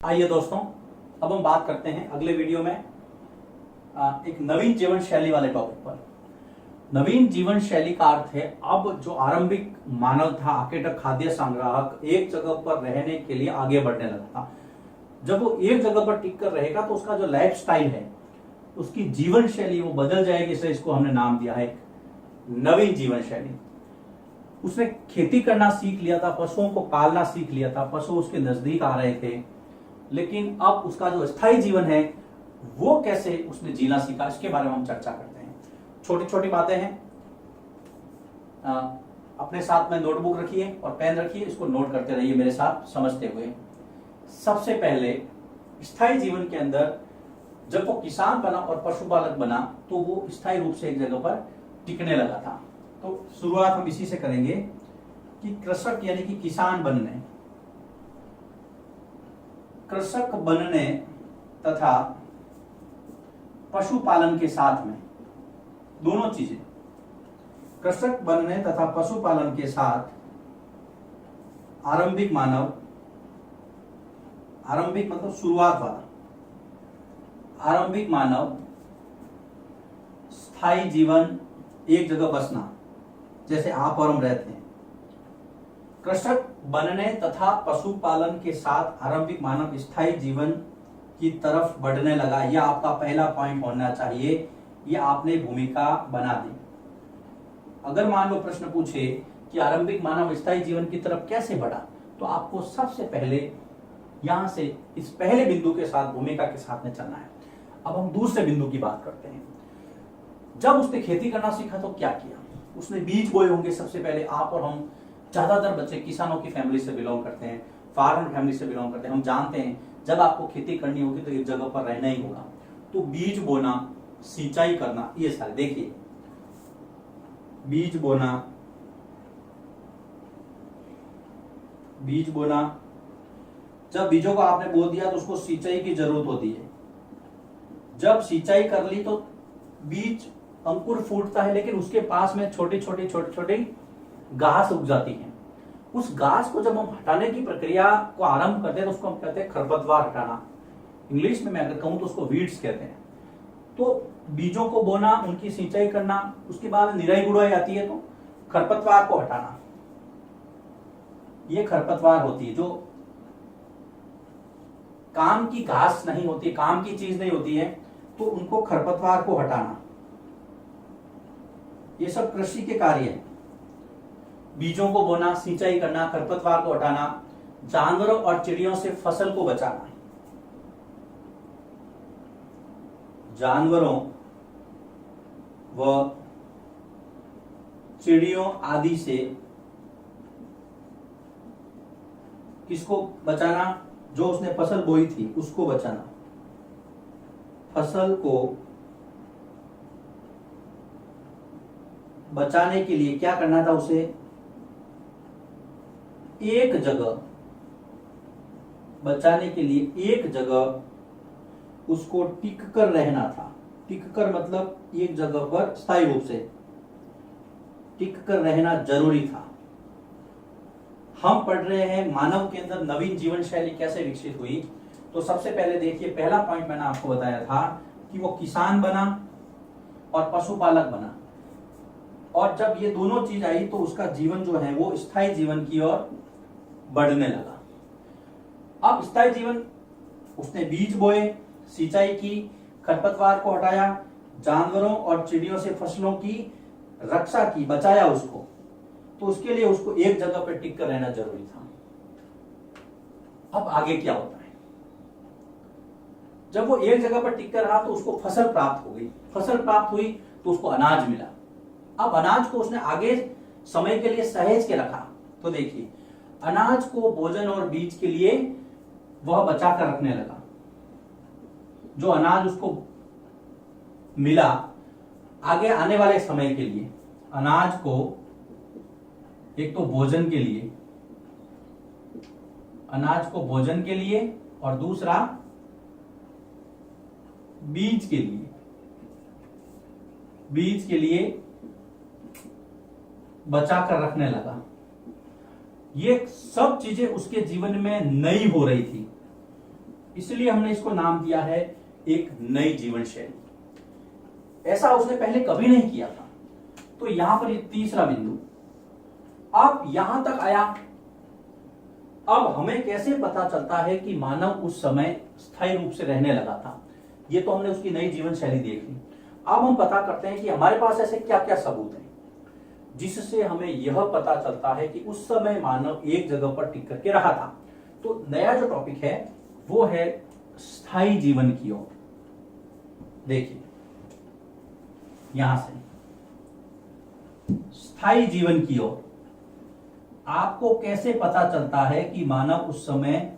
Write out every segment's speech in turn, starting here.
आइए दोस्तों, अब हम बात करते हैं अगले वीडियो में एक नवीन जीवन शैली वाले टॉपिक पर। नवीन जीवन शैली का अर्थ है अब जो आरंभिक मानव था, आखेटक खाद्य संग्राहक, एक जगह पर रहने के लिए आगे बढ़ने लगा था। जब वो एक जगह पर टिक कर रहेगा तो उसका जो लाइफ स्टाइल है, उसकी जीवन शैली वो बदल जाएगी। इसलिए इसको हमने नाम दिया है नवीन जीवन शैली। उसने खेती करना सीख लिया था, पशुओं को पालना सीख लिया था, पशु उसके नजदीक आ रहे थे, लेकिन अब उसका जो स्थायी जीवन है वो कैसे उसने जीना सीखा, इसके बारे में हम चर्चा करते हैं। छोटी छोटी बातें हैं। अपने साथ में नोटबुक रखिए और पेन रखिए, इसको नोट करते रहिए मेरे साथ समझते हुए। सबसे पहले स्थायी जीवन के अंदर जब वो किसान बना और पशुपालक बना तो वो स्थायी रूप से एक जगह पर टिकने लगा था। तो शुरुआत हम इसी से करेंगे कि कृषक यानी कि किसान बनने, कृषक बनने तथा पशुपालन के साथ में, दोनों चीजें, कृषक बनने तथा पशुपालन के साथ आरंभिक मानव, आरंभिक मतलब शुरुआत वाला, आरंभिक मानव स्थायी जीवन, एक जगह बसना, जैसे आप और हम रहते हैं। कृषक बनने तथा पशुपालन के साथ आरंभिक मानव स्थायी जीवन की तरफ बढ़ने लगा। यह आपका पहला पॉइंट होना चाहिए, यह आपने भूमिका बना दी। अगर मान लो प्रश्न पूछे कि आरंभिक मानव स्थायी जीवन की तरफ कैसे बढ़ा, तो आपको सबसे पहले यहां से इस पहले बिंदु के साथ, भूमिका के साथ में चलना है। अब हम दूसरे बिंदु की बात करते हैं। जब उसने खेती करना सीखा तो क्या किया? उसने बीज बोए होंगे सबसे पहले। आप और हम, ज्यादातर बच्चे किसानों की फैमिली से बिलोंग करते हैं, फार्मर फैमिली से बिलोंग करते हैं। हम जानते हैं जब आपको खेती करनी होगी तो एक जगह पर रहना ही होगा। तो बीज बोना, सिंचाई करना, ये सारे देखिए, बीज बोना, बीज बोना, जब बीजों को आपने बो दिया तो उसको सिंचाई की जरूरत होती है। जब सिंचाई कर ली तो बीज अंकुर फूटता है, लेकिन उसके पास में छोटी छोटी घास उग जाती है। उस घास को जब हम हटाने की प्रक्रिया को आरंभ करते हैं तो उसको हम कहते हैं खरपतवार हटाना। इंग्लिश में मैं अगर कहूं तो उसको वीड्स कहते हैं। तो बीजों को बोना, उनकी सिंचाई करना, उसके बाद निराई गुड़ाई आती है तो खरपतवार को हटाना। ये खरपतवार होती है जो काम की घास नहीं होती, काम की चीज नहीं होती है, तो उनको खरपतवार को हटाना। ये सब कृषि के कार्य हैं। बीजों को बोना, सिंचाई करना, खरपतवार को हटाना, जानवरों और चिड़ियों से फसल को बचाना। जानवरों व चिड़ियों आदि से किसको बचाना? जो उसने फसल बोई थी उसको बचाना। फसल को बचाने के लिए क्या करना था उसे? एक जगह बचाने के लिए एक जगह उसको टिक कर रहना था। टिक कर मतलब एक जगह पर स्थायी रूप से टिक कर रहना जरूरी था। हम पढ़ रहे हैं मानव के अंदर नवीन जीवन शैली कैसे विकसित हुई। तो सबसे पहले देखिए, पहला पॉइंट मैंने आपको बताया था कि वो किसान बना और पशुपालक बना, और जब ये दोनों चीज आई तो उसका जीवन जो है वो स्थायी जीवन की ओर बढ़ने लगा। अब स्थायी जीवन, उसने बीज बोए, सिंचाई की, खरपतवार को हटाया, जानवरों और चिड़ियों से फसलों की रक्षा की, बचाया उसको। तो उसके लिए उसको एक जगह पर टिक कर रहना जरूरी था। अब आगे क्या होता है? जब वो एक जगह पर टिक कर रहा तो उसको फसल प्राप्त हो गई। फसल प्राप्त हुई तो उसको अनाज मिला। अब अनाज को उसने आगे समय के लिए सहेज के रखा। तो देखिए, अनाज को भोजन और बीज के लिए वह बचा कर रखने लगा। जो अनाज उसको मिला आगे आने वाले समय के लिए, अनाज को एक तो भोजन के लिए, अनाज को भोजन के लिए, और दूसरा बीज के लिए, बीज के लिए बचा कर रखने लगा। ये सब चीजें उसके जीवन में नई हो रही थी। इसलिए हमने इसको नाम दिया है एक नई जीवन शैली। ऐसा उसने पहले कभी नहीं किया था। तो यहां पर ये तीसरा बिंदु अब यहां तक आया। अब हमें कैसे पता चलता है कि मानव उस समय स्थायी रूप से रहने लगा था? ये तो हमने उसकी नई जीवन शैली देख ली। अब हम पता करते हैं कि हमारे पास ऐसे क्या क्या सबूत हैं जिससे हमें यह पता चलता है कि उस समय मानव एक जगह पर टिक करके रहा था। तो नया जो टॉपिक है वो है स्थायी जीवन की ओर। देखिए यहां से स्थायी जीवन की ओर आपको कैसे पता चलता है कि मानव उस समय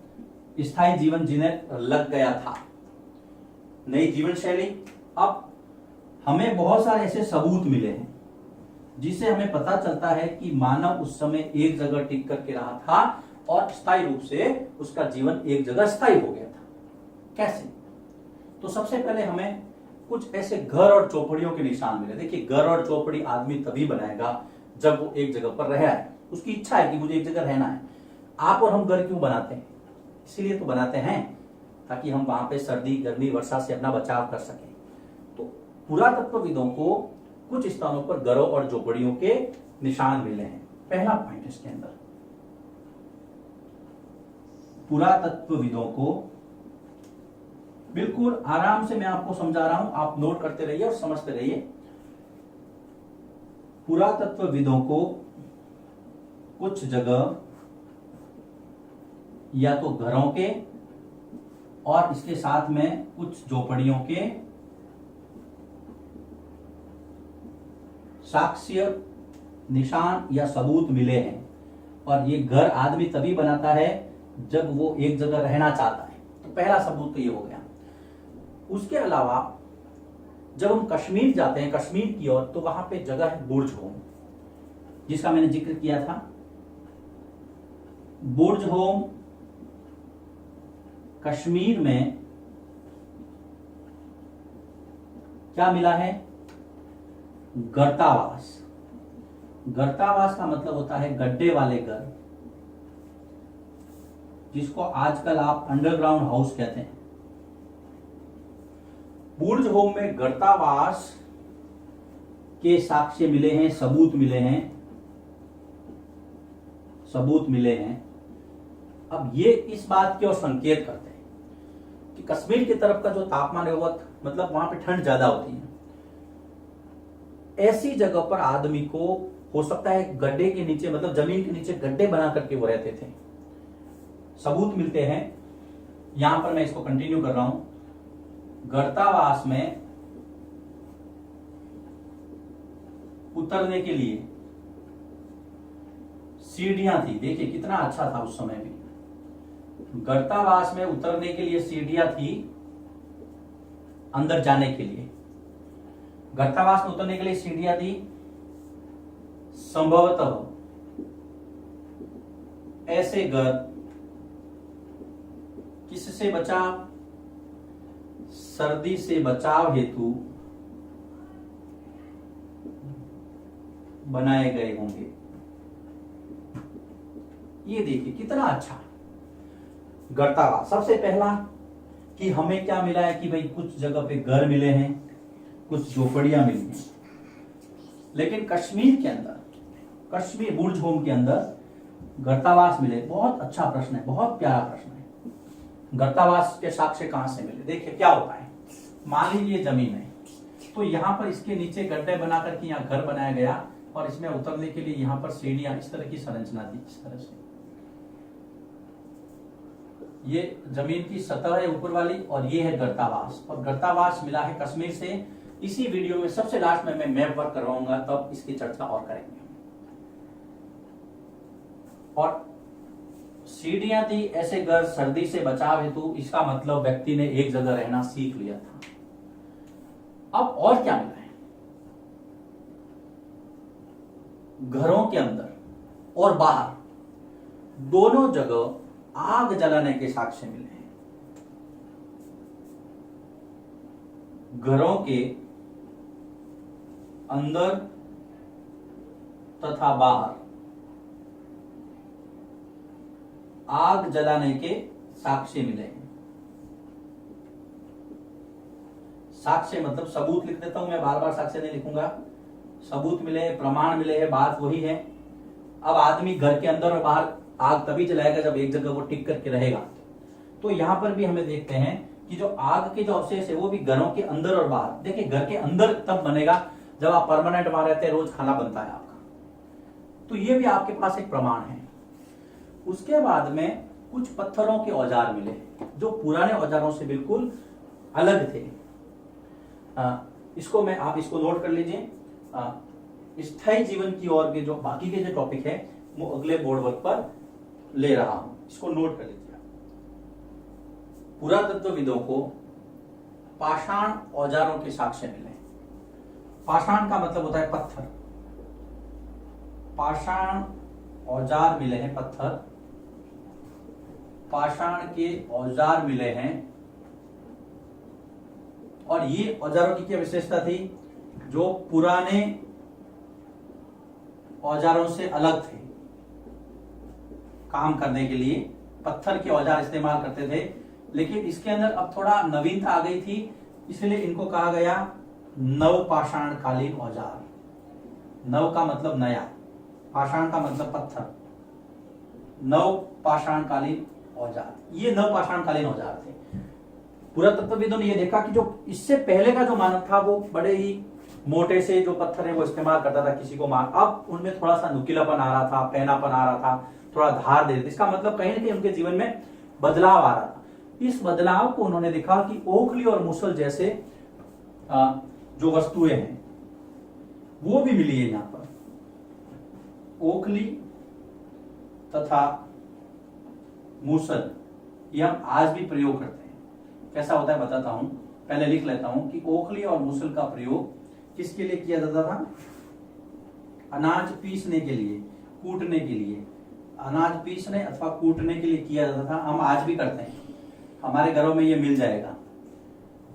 स्थायी जीवन जीने लग गया था? नई जीवन शैली। अब हमें बहुत सारे ऐसे सबूत मिले हैं जिससे हमें पता चलता है कि मानव उस समय एक जगह टिक करके रहा था और स्थायी रूप से उसका जीवन एक जगह स्थायी हो गया था। कैसे? तो सबसे पहले हमें कुछ ऐसे घर और चौपड़ियों के निशान मिले। देखिए घर और चौपड़ी आदमी तभी बनाएगा जब वो एक जगह पर रहा है, उसकी इच्छा है कि मुझे एक जगह रहना है। आप और हम घर क्यों बनाते हैं? इसीलिए तो बनाते हैं ताकि हम वहां पे सर्दी गर्मी वर्षा से अपना बचाव कर सकें। तो पुरातत्वविदों को कुछ स्थानों पर घरों और झोपड़ियों के निशान मिले हैं। पहला पॉइंट इसके अंदर पुरातत्वविदों को, बिल्कुल आराम से मैं आपको समझा रहा हूं, आप नोट करते रहिए और समझते रहिए। पुरातत्वविदों को कुछ जगह या तो घरों के और इसके साथ में कुछ झोपड़ियों के साक्ष्य निशान या सबूत मिले हैं। और ये घर आदमी तभी बनाता है जब वो एक जगह रहना चाहता है। तो पहला सबूत तो ये हो गया। उसके अलावा जब हम कश्मीर जाते हैं, कश्मीर की ओर, तो वहां पे जगह है बुर्ज होम, जिसका मैंने जिक्र किया था। बुर्ज होम कश्मीर में क्या मिला है? गर्तावास। गर्तावास का मतलब होता है गड्ढे वाले घर, जिसको आजकल आप अंडरग्राउंड हाउस कहते हैं। बुर्ज होम में गर्तावास के साक्ष्य मिले हैं, सबूत मिले हैं, सबूत मिले हैं। अब ये इस बात की ओर संकेत करते हैं कि कश्मीर की तरफ का जो तापमान है वो मतलब वहां पे ठंड ज्यादा होती है। ऐसी जगह पर आदमी को हो सकता है गड्ढे के नीचे, मतलब जमीन के नीचे गड्ढे बना करके वो रहते थे। सबूत मिलते हैं। यहां पर मैं इसको कंटिन्यू कर रहा हूं। गर्तावास में उतरने के लिए सीढ़ियां थी। देखिए कितना अच्छा था उस समय भी। गर्तावास में उतरने के लिए सीढ़ियां थी, अंदर जाने के लिए। गर्तावास में उतरने के लिए सीढ़ियां थी। संभवतः ऐसे घर किससे बचाव? सर्दी से बचाव हेतु बनाए गए होंगे। ये देखिए कितना अच्छा गर्तावास। सबसे पहला कि हमें क्या मिला है कि भाई कुछ जगह पे घर मिले हैं, कुछ झोपड़ियां मिली हैं। लेकिन कश्मीर के अंदर, कश्मीर बुर्ज होम के अंदर गर्तावास मिले। बहुत अच्छा प्रश्न है, बहुत प्यारा प्रश्न है। गर्तावास के साक्ष्य कहां से मिले? देखिए क्या होता है, मान लीजिए जमीन है, तो यहां पर इसके नीचे गड्ढे बना करके यहाँ घर बनाया गया और इसमें उतरने के लिए यहाँ पर सीढ़ियां, इस तरह की संरचना थी। इस तरह से ये जमीन की सतह है ऊपर वाली और ये है गर्तावास। और गर्तावास मिला है कश्मीर से। इसी वीडियो में सबसे लास्ट में मैं मैप वर्क करवाऊंगा, तब इसकी चर्चा और करेंगे। और सीढ़ियां थी, ऐसे घर सर्दी से बचाव हेतु। इसका मतलब व्यक्ति ने एक जगह रहना सीख लिया था। अब और क्या मिला है? घरों के अंदर और बाहर दोनों जगह आग जलाने के साक्ष्य मिले हैं। घरों के अंदर तथा बाहर आग जलाने के साक्ष्य मिले हैं। साक्ष्य मतलब सबूत लिख देता हूं मैं, बार बार साक्ष्य नहीं लिखूंगा। सबूत मिले, प्रमाण मिले है, बात वही है। अब आदमी घर के अंदर और बाहर आग तभी जलाएगा जब एक जगह वो टिक करके रहेगा। तो यहां पर भी हमें देखते हैं कि जो आग के जो अवशेष है वो भी घरों के अंदर और बाहर। देखिए घर के अंदर तब बनेगा जब आप परमानेंट वहां रहते हैं, रोज खाना बनता है आपका, तो ये भी आपके पास एक प्रमाण है। उसके बाद में कुछ पत्थरों के औजार मिले जो पुराने औजारों से बिल्कुल अलग थे। इसको मैं, आप इसको नोट कर लीजिए। स्थायी जीवन की ओर के जो बाकी के जो टॉपिक है वो अगले बोर्ड वर्क पर ले रहा हूं, इसको नोट कर लीजिए। पुरातत्वविदों को पाषाण औजारों के साक्ष्य मिले। पाषाण का मतलब होता है पत्थर, पाषाण औजार मिले हैं, पत्थर, पाषाण के औजार मिले हैं। और ये औजारों की क्या विशेषता थी? जो पुराने औजारों से अलग थे, काम करने के लिए पत्थर के औजार इस्तेमाल करते थे, लेकिन इसके अंदर अब थोड़ा नवीनता आ गई थी, इसलिए इनको कहा गया नवपाषाणकालीन औजार। नव का मतलब नया, पाषाण का मतलब पत्थर, नवपाषाणकालीन औजार, ये नवपाषाणकालीन औजार थे। पुरातत्वविदों ने यह देखा कि जो इससे पहले का जो मानव था वो बड़े ही मोटे से जो पत्थर है वो इस्तेमाल करता था किसी को मार, अब उनमें थोड़ा सा नुकीलापन आ रहा था, पैनापन आ रहा था, थोड़ा धार दे रहे थे। इसका मतलब कहीं ना कहीं उनके जीवन में बदलाव आ रहा था। इस बदलाव को उन्होंने देखा कि ओखली और मुसल जैसे जो वस्तुएं हैं वो भी मिली है यहां पर। ओखली तथा मूसल ये हम आज भी प्रयोग करते हैं। कैसा होता है बताता हूं, पहले लिख लेता हूं कि ओखली और मूसल का प्रयोग किसके लिए किया जाता था? अनाज पीसने के लिए, कूटने के लिए, अनाज पीसने अथवा कूटने के लिए किया जाता था। हम आज भी करते हैं, हमारे घरों में ये मिल जाएगा।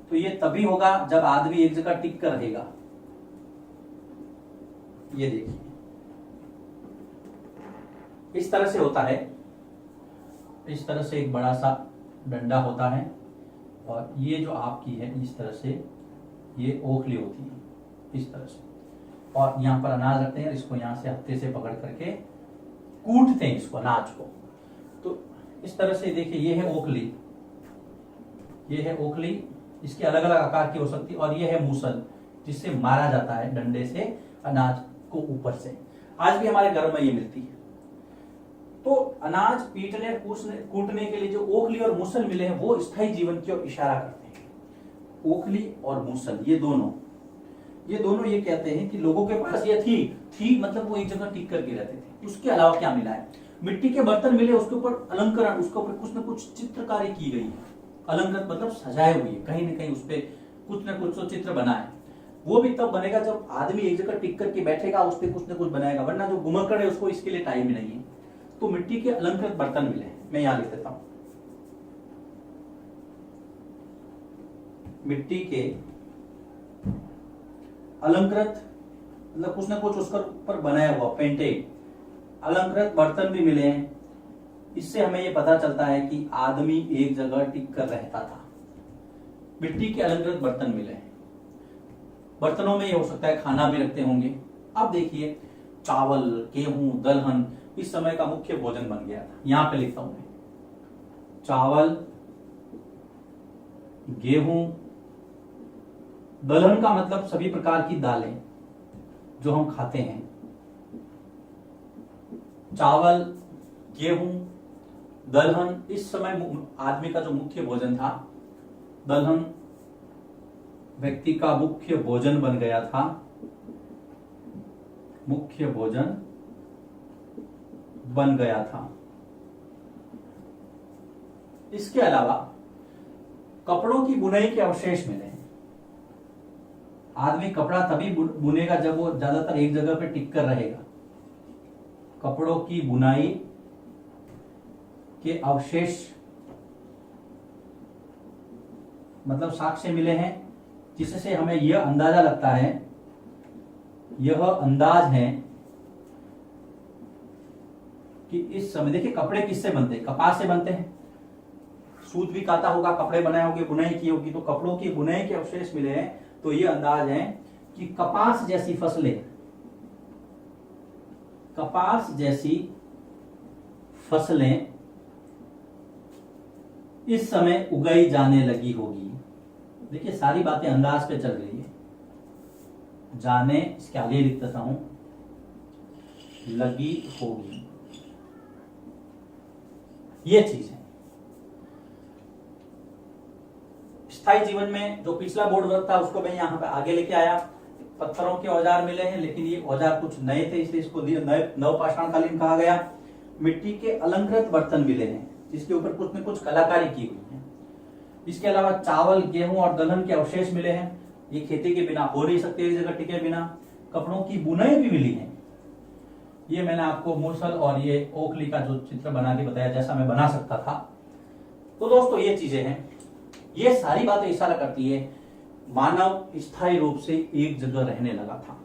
तो ये तभी होगा जब आदमी एक जगह टिक कर रहेगा। ये देखिए इस तरह से होता है, इस तरह से एक बड़ा सा डंडा होता है और ये जो आपकी है इस तरह से ये ओखली होती है, इस तरह से, और यहाँ पर अनाज रखते हैं, इसको यहाँ से हत्थे से पकड़ करके कूटते हैं इसको, अनाज को। तो इस तरह से देखिए ये है ओखली, ये है ओखली, इसके अलग अलग आकार की हो सकती है, और ये है मूसल जिससे मारा जाता है डंडे से अनाज को ऊपर से। आज भी हमारे घर में ये मिलती है। तो अनाज पीटने कूटने के लिए जो ओखली और मूसल मिले हैं वो स्थायी जीवन की ओर इशारा करते हैं। ओखली और मूसल ये दोनों ये कहते हैं कि लोगों के पास ये थी मतलब वो एक जगह टिक करके रहते थे। उसके अलावा क्या मिला है? मिट्टी के बर्तन मिले, उसके ऊपर अलंकरण, उसके ऊपर कुछ न कुछ चित्रकारी की गई है। अलंकृत मतलब सजाए हुए, कहीं न कहीं उस पर कुछ न कुछ तो चित्र बना है। वो भी तब बनेगा जब आदमी एक जगह टिक करके बैठेगा, उस पर कुछ न कुछ बनाएगा, वरना जो घुमक्कड़ है उसको इसके लिए टाइम ही नहीं है। तो मिट्टी के अलंकृत बर्तन मिले, मैं यहां लिख देता हूं, मिट्टी के अलंकृत मतलब कुछ न कुछ उसका ऊपर बनाया हुआ, पेंटेड अलंकृत बर्तन भी मिले हैं। इससे हमें यह पता चलता है कि आदमी एक जगह टिक कर रहता था। मिट्टी के अलंकृत बर्तन मिले हैं। बर्तनों में ये हो सकता है खाना भी रखते होंगे। अब देखिए चावल, गेहूं, दलहन इस समय का मुख्य भोजन बन गया था। यहां पे लिखता हूं मैं, चावल, गेहूं, दलहन का मतलब सभी प्रकार की दालें जो हम खाते हैं। चावल, गेहूं, दलहन इस समय आदमी का जो मुख्य भोजन था, दलहन व्यक्ति का मुख्य भोजन बन गया था, मुख्य भोजन बन गया था। इसके अलावा कपड़ों की बुनाई के अवशेष मिले हैं। आदमी कपड़ा तभी बुनेगा जब वो ज्यादातर एक जगह पे टिक कर रहेगा। कपड़ों की बुनाई के अवशेष मतलब साक्ष्य मिले हैं, जिससे हमें यह अंदाजा लगता है, यह अंदाज है कि इस समय देखिए कपड़े किससे बनते हैं? कपास से बनते हैं। सूत भी काता होगा, कपड़े बनाए होंगे, बुनाई की होगी, तो कपड़ों की बुनाई के अवशेष मिले हैं। तो ये अंदाज है कि कपास जैसी फसलें इस समय उगाई जाने लगी होगी। देखिए सारी बातें अंदाज पे चल रही है। जाने, इसके आगे लिख देता हूं, लगी होगी, ये चीज है। स्थायी जीवन में जो पिछला बोर्ड वर्क था उसको मैं यहां पे आगे लेके आया। पत्थरों के औजार मिले हैं, लेकिन ये औजार कुछ नए थे, इसलिए इसको नवपाषाणकालीन कहा गया। मिट्टी के अलंकृत बर्तन मिले हैं, जिसके ऊपर कुछ न कुछ कलाकारी की हुई है। इसके अलावा चावल, गेहूं और दलहन के अवशेष मिले हैं। ये खेती के बिना हो नहीं सकते, इस जगह टिके बिना। कपड़ों की बुनाई भी मिली है। ये मैंने आपको मूसल और ये ओखली का जो चित्र बना के बताया, जैसा मैं बना सकता था। तो दोस्तों ये चीजें हैं, ये सारी बातें इशारा करती है मानव स्थायी रूप से एक जगह रहने लगा था।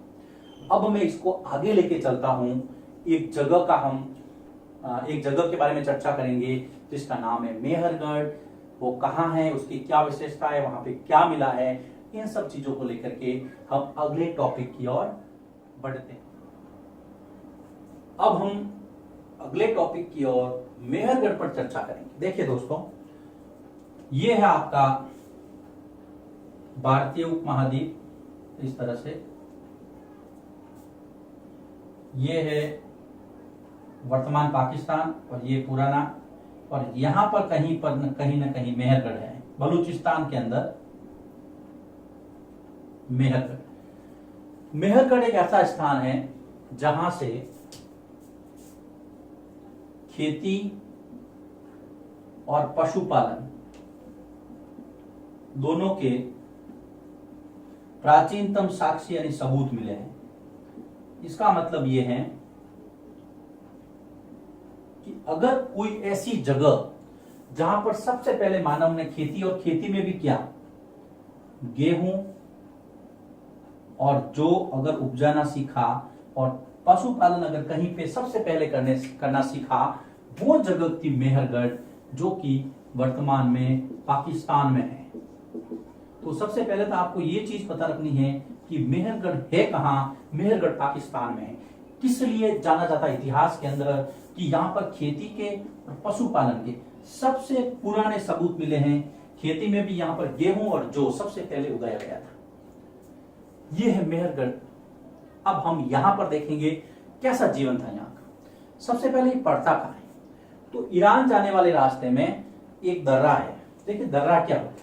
अब मैं इसको आगे लेके चलता हूं। एक जगह के बारे में चर्चा करेंगे जिसका नाम है मेहरगढ़। वो कहाँ है, उसकी क्या विशेषता है, वहां पे क्या मिला है, इन सब चीजों को लेकर के हम अगले टॉपिक की ओर बढ़ते हैं। अब हम अगले टॉपिक की ओर मेहरगढ़ पर चर्चा करेंगे। देखिए दोस्तों, ये है आपका भारतीय उपमहाद्वीप, इस तरह से। ये है वर्तमान पाकिस्तान और ये पुराना, और यहां पर कहीं ना कहीं मेहरगढ़ है, बलूचिस्तान के अंदर मेहरगढ़ एक ऐसा स्थान है जहां से खेती और पशुपालन दोनों के प्राचीनतम साक्ष्य यानी सबूत मिले हैं। इसका मतलब यह है कि अगर कोई ऐसी जगह जहां पर सबसे पहले मानव ने खेती, और खेती में भी क्या, गेहूं और जौ अगर उपजाना सीखा, और पशुपालन अगर कहीं पे सबसे पहले करना सीखा, वो जगह थी मेहरगढ़, जो कि वर्तमान में पाकिस्तान में है। तो सबसे पहले तो आपको ये चीज पता रखनी है कि मेहरगढ़ है कहां। मेहरगढ़ पाकिस्तान में है। किस लिए जाना जाता है इतिहास के अंदर कि यहाँ पर खेती के और पशुपालन के सबसे पुराने सबूत मिले हैं। खेती में भी यहाँ पर गेहूं और जौ सबसे पहले उगाया गया था। ये है मेहरगढ़। अब हम यहां पर देखेंगे कैसा जीवन था यहाँ का। सबसे पहले ये पड़ता कहां है, तो ईरान जाने वाले रास्ते में एक दर्रा है। देखिए दर्रा क्या होता है,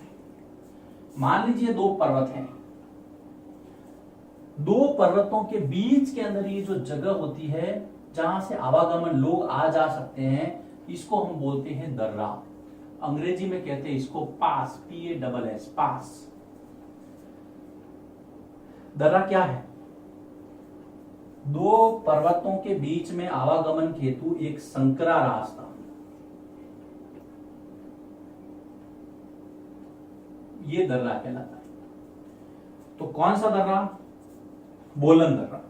मान लीजिए दो पर्वत हैं, दो पर्वतों के बीच के अंदर ये जो जगह होती है जहां से आवागमन लोग आ जा सकते हैं, इसको हम बोलते हैं दर्रा। अंग्रेजी में कहते हैं इसको पास, PASS, पास। दर्रा क्या है, दो पर्वतों के बीच में आवागमन हेतु एक संकरा रास्ता, ये दर्रा कहलाता है। तो कौन सा दर्रा, बोलन दर्रा।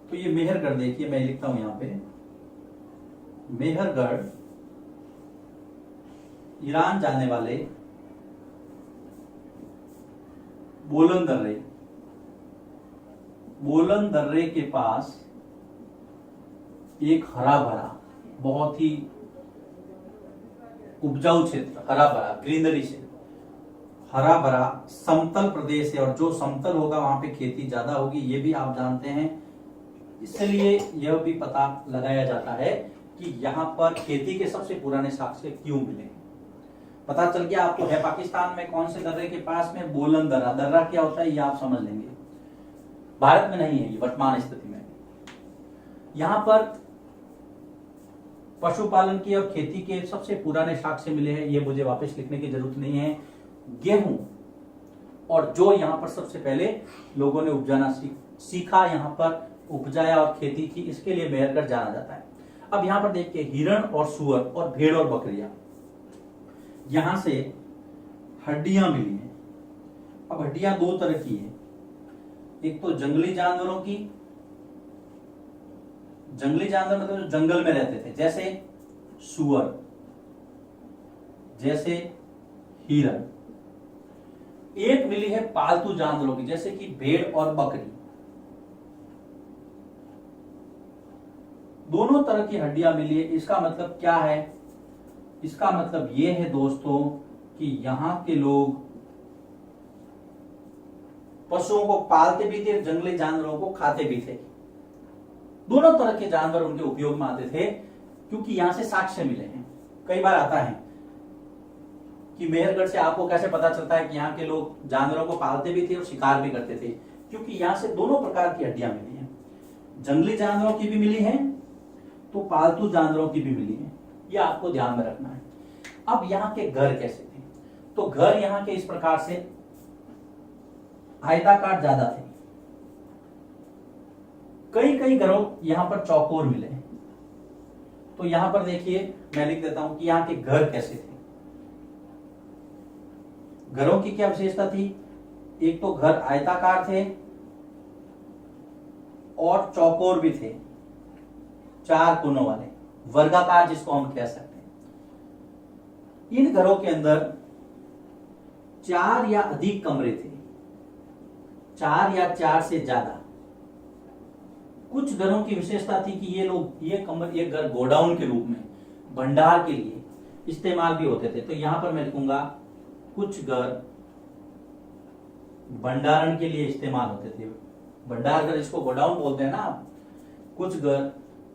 तो ये मेहरगढ़, देखिए मैं लिखता हूं यहां पे, मेहरगढ़ ईरान जाने वाले बोलन दर्रे के पास एक हरा भरा, बहुत ही उपजाऊ क्षेत्र, हरा भरा ग्रीनरी से हरा भरा समतल प्रदेश है। और जो समतल होगा वहां पे खेती ज्यादा होगी, ये भी आप जानते हैं। इसलिए यह भी पता लगाया जाता है कि यहाँ पर खेती के सबसे पुराने साक्ष्य क्यों मिले। पता चल गया आपको है पाकिस्तान में कौन से दर्रे के पास में, बोलन दर्रा। दर्रा क्या होता है ये आप समझ लेंगे। भारत में नहीं है ये वर्तमान स्थिति में। यहां पर पशुपालन की और खेती के सबसे पुराने साक्ष्य मिले हैं, ये मुझे वापस लिखने की जरूरत नहीं है। गेहूं और जो यहां पर सबसे पहले लोगों ने उपजाना सीखा, यहां पर उपजाया और खेती की, इसके लिए मेहरगढ़ जाना जाता है। अब यहां पर देखिए हिरण और सुअर और भेड़ और बकरियां, यहां से हड्डियां मिली हैं। अब हड्डियां दो तरह की है, एक तो जंगली जानवरों की, जंगली जानवर मतलब जो जंगल में रहते थे, जैसे सुअर, जैसे हिरण। एक मिली है पालतू जानवरों की, जैसे कि भेड़ और बकरी। दोनों तरह की हड्डियां मिली है। इसका मतलब क्या है? इसका मतलब ये है दोस्तों कि यहां के लोग पशुओं को पालते भी थे, जंगली जानवरों को खाते भी थे। दोनों तरह के जानवर उनके उपयोग में आते थे, क्योंकि यहां से साक्ष्य मिले हैं। कई बार आता है कि मेहरगढ़ से आपको कैसे पता चलता है कि यहाँ के लोग जानवरों को पालते भी थे और शिकार भी करते थे, क्योंकि यहां से दोनों प्रकार की हड्डियां मिली हैं। जंगली जानवरों की भी मिली है, तो पालतू जानवरों की भी मिली है। ये आपको ध्यान में रखना है। अब यहाँ के घर कैसे थे? तो घर यहाँ के इस प्रकार से आयताकार ज्यादा थे। कई कई घरों यहां पर चौकोर मिले। तो यहां पर देखिए, मैं लिख देता हूं कि यहाँ के घर कैसे थे। घरों की क्या विशेषता थी? एक तो घर आयताकार थे और चौकोर भी थे, चार कोनों वाले, वर्गाकार जिसको हम कह सकते हैं। इन घरों के अंदर 4 या अधिक कमरे थे, 4 या 4 से ज्यादा। कुछ घरों की विशेषता थी कि ये घर गोडाउन के रूप में, भंडार के लिए इस्तेमाल भी होते थे। तो यहां पर मैं लिखूंगा कुछ घर भंडारण के लिए इस्तेमाल होते थे। भंडार घर, इसको गोडाउन बोलते हैं ना आप। कुछ घर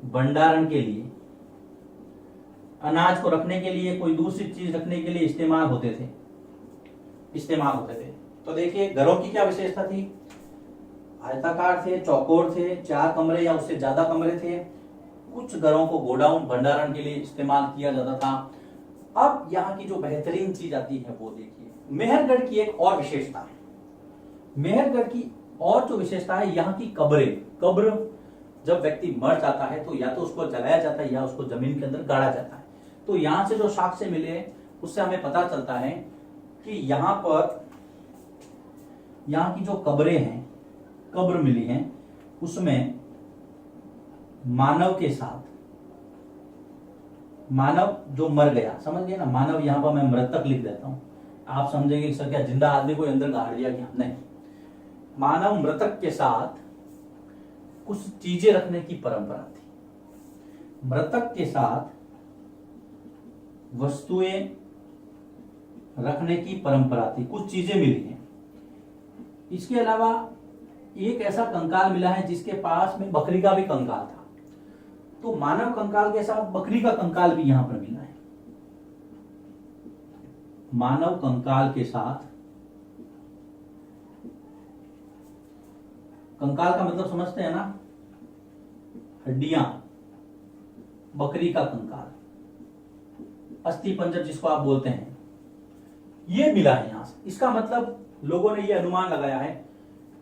भंडारण के लिए, अनाज को रखने के लिए, कोई दूसरी चीज रखने के लिए इस्तेमाल होते थे। तो देखिए, घरों की क्या विशेषता थी? आयताकार थे, चौकोर थे, 4 कमरे या उससे ज्यादा कमरे थे। कुछ घरों को गोडाउन, भंडारण के लिए इस्तेमाल किया जाता था। अब यहाँ की जो बेहतरीन चीज आती है वो देखिए, मेहरगढ़ की एक और विशेषता है। मेहरगढ़ की और जो विशेषता है, यहाँ की कब्र जब व्यक्ति मर जाता है तो या तो उसको जलाया जाता है या उसको जमीन के अंदर गाड़ा जाता है। तो यहां से जो साक्ष्य मिले उससे हमें पता चलता है कि यहाँ की जो कब्र मिली हैं, उसमें मानव के साथ, मानव जो मर गया, समझ गए ना, मानव, यहां पर मैं मृतक लिख देता हूं। आप समझेंगे कि सर क्या जिंदा आदमी को अंदर गाड़ दिया गया? नहीं, मानव मृतक के साथ कुछ चीजें रखने की परंपरा थी। मृतक के साथ वस्तुएं रखने की परंपरा थी, कुछ चीजें मिली हैं। इसके अलावा एक ऐसा कंकाल मिला है जिसके पास में बकरी का भी कंकाल था। तो मानव कंकाल के साथ बकरी का कंकाल भी यहां पर मिला है। मानव कंकाल के साथ, कंकाल का मतलब समझते हैं ना, हड्डियां, बकरी का कंकाल, अस्थि पंजर जिसको आप बोलते हैं, ये मिला है यहां से। इसका मतलब लोगों ने ये अनुमान लगाया है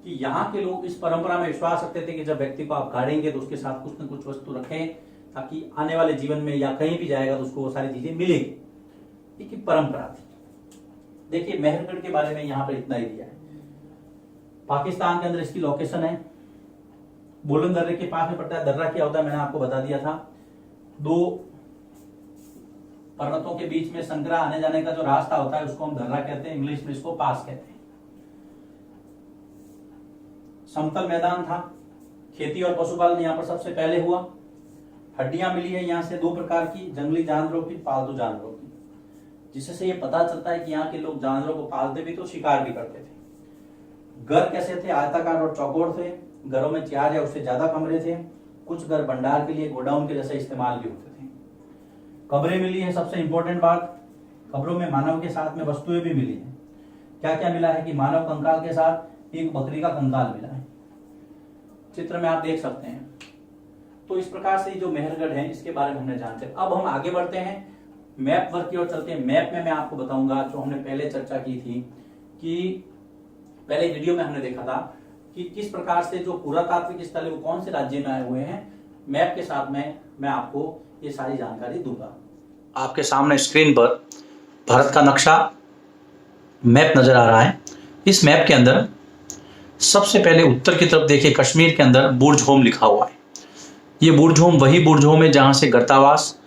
कि यहाँ के लोग इस परंपरा में विश्वास रखते थे कि जब व्यक्ति को आप गाड़ेंगे तो उसके साथ कुछ न कुछ वस्तु रखें, ताकि आने वाले जीवन में या कहीं भी जाएगा तो उसको वो सारी चीजें मिलेगी। एक परंपरा थी। देखिए, मेहरगढ़ के बारे में यहाँ पर इतना ही दिया है। पाकिस्तान के अंदर इसकी लोकेशन है, बोलन दर्रे के पास में पड़ता है। दर्रा क्या होता है मैंने आपको बता दिया था, 2 पर्वतों के बीच में संकरा आने जाने का जो रास्ता होता है उसको हम दर्रा कहते हैं, इंग्लिश में इसको पास कहते हैं। समतल मैदान था, खेती और पशुपालन यहाँ पर सबसे पहले हुआ। हड्डियां मिली है यहाँ से 2 प्रकार की, जंगली जानवरों की, पालतू जानवरों की, जिससे ये पता चलता है कि यहाँ के लोग जानवरों को पालते भी तो शिकार भी करते थे। घर कैसे थे? आयताकार और चौकोर थे। घरों में 4 या उससे ज्यादा कमरे थे। कुछ घर भंडार के लिए, गोडाउन के जैसे इस्तेमाल भी होते थे। कब्रें मिली है, सबसे इंपॉर्टेंट बात, कब्रों में मानव के साथ में वस्तुएं भी मिली है। क्या क्या मिला है कि मानव कंकाल के साथ एक बकरी का कंकाल मिला है, चित्र में आप देख सकते हैं। तो इस प्रकार से जो मेहरगढ़ है इसके बारे में हमने जानते हैं। अब हम आगे बढ़ते हैं, मैप वर्क की ओर चलते हैं। मैप में मैं आपको बताऊंगा, जो हमने पहले चर्चा की थी कि पहले वीडियो में हमने देखा था कि किस प्रकार से जो पुरातात्विक स्थल है वो कौन से राज्य में आए हुए हैं। मैप के साथ में मैं आपको ये सारी जानकारी दूंगा। आपके सामने स्क्रीन पर भारत का नक्शा मैप नजर आ रहा है। इस मैप के अंदर सबसे पहले उत्तर की तरफ देखिए, कश्मीर के अंदर बुर्ज होम लिखा हुआ है। ये बुर्ज होम वही बुर्ज होम है जहां से गर्तावास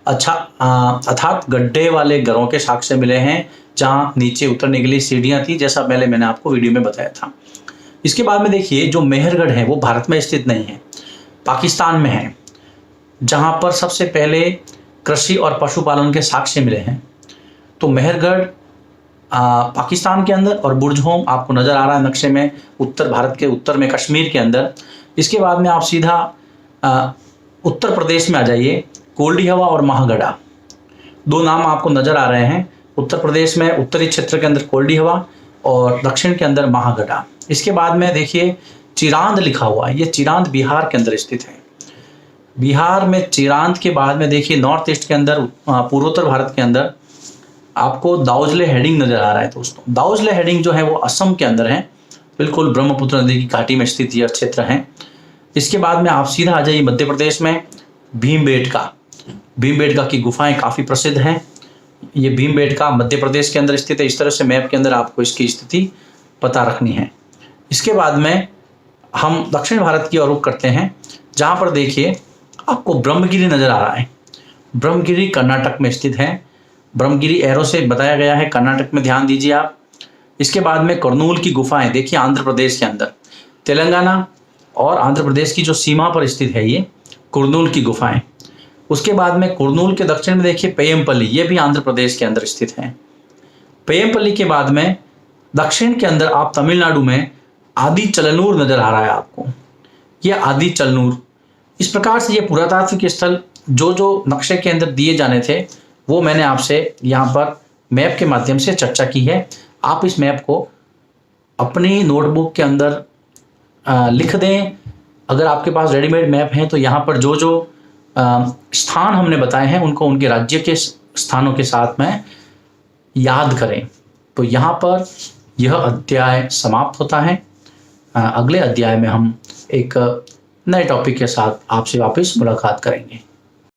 अर्थात गड्ढे वाले घरों के साक्ष्य मिले हैं, जहां नीचे उतरने के लिए सीढ़ियां थी, जैसा पहले मैंने आपको वीडियो में बताया था। इसके बाद में देखिए, जो मेहरगढ़ है वो भारत में स्थित नहीं है, पाकिस्तान में है, जहां पर सबसे पहले कृषि और पशुपालन के साक्ष्य मिले हैं। तो मेहरगढ़ पाकिस्तान के अंदर, और बुर्जहोम आपको नजर आ रहा है नक्शे में, उत्तर भारत के उत्तर में कश्मीर के अंदर। इसके बाद में आप सीधा उत्तर प्रदेश में आ जाइए, कोल्डी हवा और महागढ़ा, दो नाम आपको नजर आ रहे हैं। उत्तर प्रदेश में उत्तरी क्षेत्र के अंदर कोल्डी हवा और दक्षिण के अंदर महागढ़ा। इसके बाद में देखिए चिरांद लिखा हुआ है, ये चिरांद बिहार के अंदर स्थित है। बिहार में चिरांद के बाद में देखिए नॉर्थ ईस्ट के अंदर, पूर्वोत्तर भारत के अंदर आपको दाउजले हेडिंग नजर आ रहा है दोस्तों। दाउजले हेडिंग जो है वो असम के अंदर है, बिल्कुल ब्रह्मपुत्र नदी की घाटी में स्थित यह क्षेत्र है। इसके बाद में आप सीधा आ जाइए मध्य प्रदेश में, भीमबेटका। भीमबेटका की गुफाएं काफ़ी प्रसिद्ध हैं। ये भीमबेटका मध्य प्रदेश के अंदर स्थित है। इस तरह से मैप के अंदर आपको इसकी स्थिति पता रखनी है। इसके बाद में हम दक्षिण भारत की ओर रुख करते हैं, जहाँ पर देखिए आपको ब्रह्मगिरी नजर आ रहा है। ब्रह्मगिरी कर्नाटक में स्थित है। ब्रह्मगिरी एरो से बताया गया है, कर्नाटक में ध्यान दीजिए आप। इसके बाद में कुरनूल की गुफाएं देखिए आंध्र प्रदेश के अंदर, तेलंगाना और आंध्र प्रदेश की जो सीमा पर स्थित है ये कुरनूल की गुफाएं। उसके बाद में कुरनूल के दक्षिण में देखिए पेयमपल्ली, ये भी आंध्र प्रदेश के अंदर स्थित है। पेयमपल्ली के बाद में दक्षिण के अंदर आप तमिलनाडु में आदि चलनूर नजर आ रहा है आपको, ये आदि चलनूर। इस प्रकार से ये पुरातात्विक स्थल जो नक्शे के अंदर दिए जाने थे वो मैंने आपसे यहाँ पर मैप के माध्यम से चर्चा की है। आप इस मैप को अपनी नोटबुक के अंदर लिख दें। अगर आपके पास रेडीमेड मैप है तो यहाँ पर जो स्थान हमने बताए हैं उनको उनके राज्य के स्थानों के साथ में याद करें। तो यहाँ पर यह अध्याय समाप्त होता है। अगले अध्याय में हम एक नए टॉपिक के साथ आपसे वापस मुलाकात करेंगे।